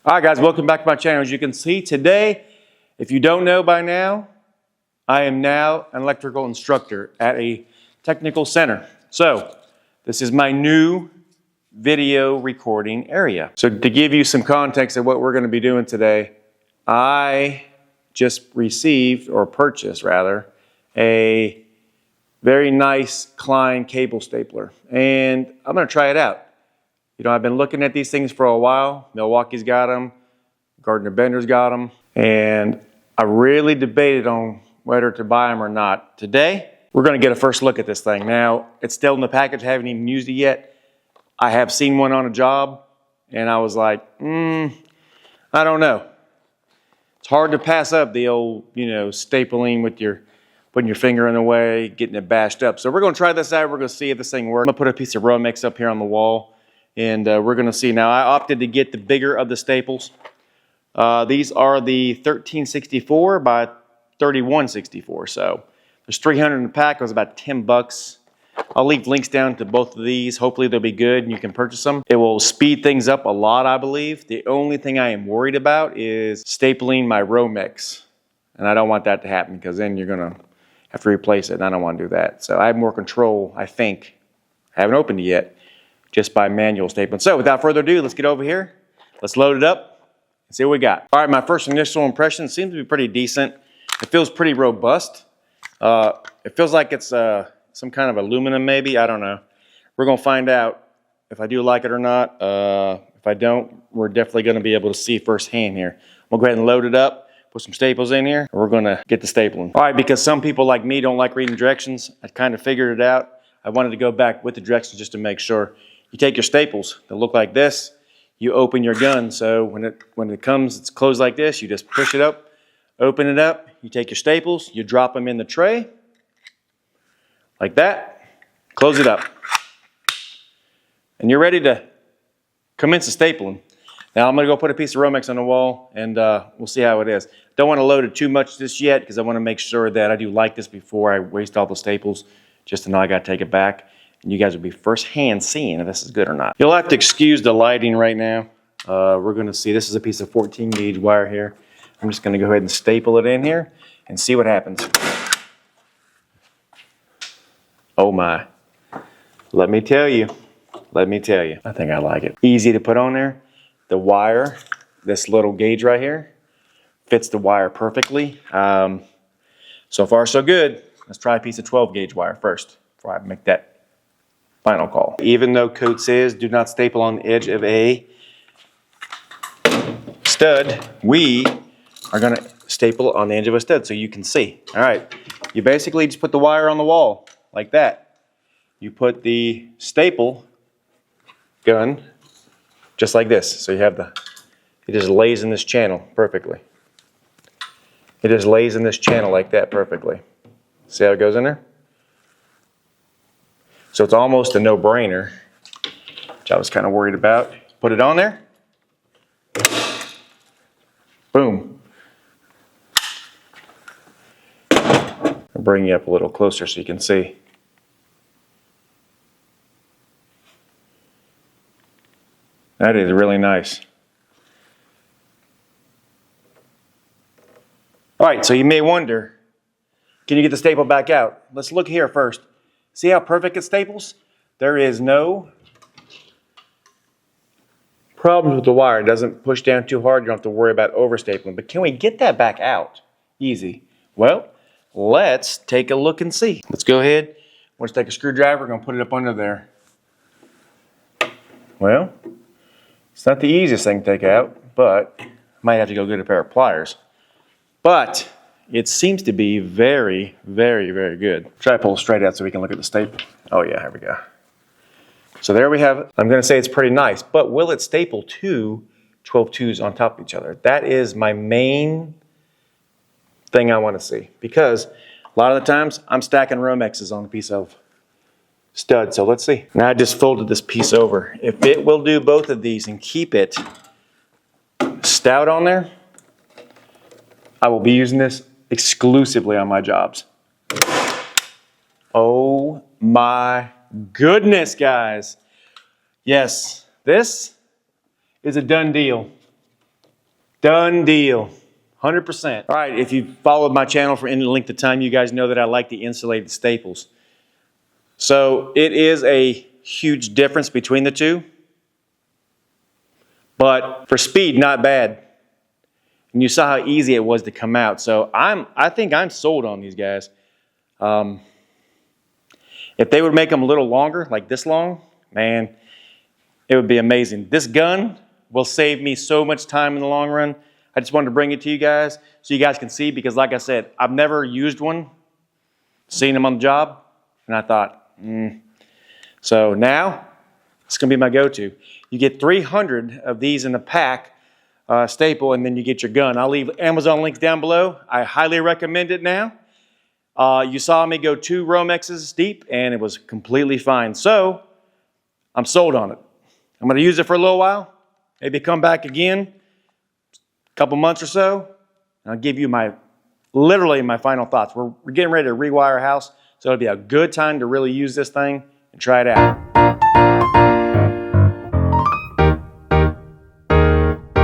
All right, guys, welcome back to my channel. As you can see today, if you don't know by now, I am now an electrical instructor at a technical center. So this is my new video recording area. So to give you some context of what we're going to be doing today, I just received, or purchased rather, a very nice Klein cable stapler, and I'm going to try it out. You know, I've been looking at these things for a while. Milwaukee's got them, Gardner Bender's got them, and I really debated on whether to buy them or not. Today, we're going to get a first look at this thing. Now, it's still in the package. I haven't even used it yet. I have seen one on a job, and I was like, I don't know. It's hard to pass up the old, stapling with putting your finger in the way, getting it bashed up. So we're going to try this out. We're going to see if this thing works. I'm going to put a piece of Romex up here on the wall, and we're going to see. Now, I opted to get the bigger of the staples. These are the 1364 by 3164. So there's 300 in the pack. It was about 10 bucks. I'll leave links down to both of these. Hopefully they'll be good and you can purchase them. It will speed things up a lot, I believe. The only thing I am worried about is stapling my Romex. And I don't want that to happen because then you're going to have to replace it, and I don't want to do that. So I have more control, I think. I haven't opened it yet, just by manual stapling. So without further ado, let's get over here. Let's load it up and see what we got. All right, my first initial impression seems to be pretty decent. It feels pretty robust. It feels like it's some kind of aluminum maybe. I don't know. We're going to find out if I do like it or not. If I don't, we're definitely going to be able to see firsthand here. We'll go ahead and load it up. Put some staples in here, and we're gonna get the stapling. All right, because some people like me don't like reading directions, I kind of figured it out. I wanted to go back with the directions just to make sure. You take your staples that look like this, you open your gun, so when it comes, it's closed like this, you just push it up, open it up, you take your staples, you drop them in the tray, like that, close it up. And you're ready to commence the stapling. Now I'm going to go put a piece of Romex on the wall, and we'll see how it is. Don't want to load it too much just yet because I want to make sure that I do like this before I waste all the staples, just to know I got to take it back. And you guys will be firsthand seeing if this is good or not. You'll have to excuse the lighting right now. We're going to see. This is a piece of 14 gauge wire here. I'm just going to go ahead and staple it in here and see what happens. Oh my. Let me tell you. I think I like it. Easy to put on there. The wire, this little gauge right here, fits the wire perfectly. So far, so good. Let's try a piece of 12 gauge wire first before I make that final call. Even though code says do not staple on the edge of a stud, we are going to staple on the edge of a stud so you can see. All right, you basically just put the wire on the wall like that. You put the staple gun just like this. So you have it just lays in this channel perfectly. It just lays in this channel like that perfectly. See how it goes in there? So it's almost a no-brainer, which I was kind of worried about. Put it on there. Boom. I'll bring you up a little closer so you can see. That is really nice. All right, so you may wonder, can you get the staple back out? Let's look here first. See how perfect it staples? There is no problems with the wire. It doesn't push down too hard. You don't have to worry about overstapling. But can we get that back out? Easy. Well, let's take a look and see. Let's go ahead. Let's take a screwdriver. We're going to put it up under there. Well, it's not the easiest thing to take out, but I might have to go get a pair of pliers. But it seems to be very, very, very good. Try to pull it straight out so we can look at the staple. Oh yeah, here we go. So there we have it. I'm going to say it's pretty nice, but will it staple two 12-2s on top of each other? That is my main thing I want to see, because a lot of the times I'm stacking Romexes on a piece of stud. So let's see. Now I just folded this piece over. If it will do both of these and keep it stout on there, I will be using this exclusively on my jobs. Oh my goodness, guys. Yes, this is a done deal. Done deal. 100%. All right, if you've followed my channel for any length of time, you guys know that I like the insulated staples. So it is a huge difference between the two. But for speed, not bad. And you saw how easy it was to come out. So I think I'm sold on these guys. If they would make them a little longer, like this long, man, it would be amazing. This gun will save me so much time in the long run. I just wanted to bring it to you guys so you guys can see, because like I said, I've never used one, seen them on the job, and I thought, So now, it's going to be my go-to. You get 300 of these in a pack, staple, and then you get your gun. I'll leave Amazon links down below. I highly recommend it now. You saw me go 2 Romexes deep, and it was completely fine. So, I'm sold on it. I'm going to use it for a little while, maybe come back again, a couple months or so, and I'll give you literally my final thoughts. We're getting ready to rewire a house, so it'll be a good time to really use this thing and try it out.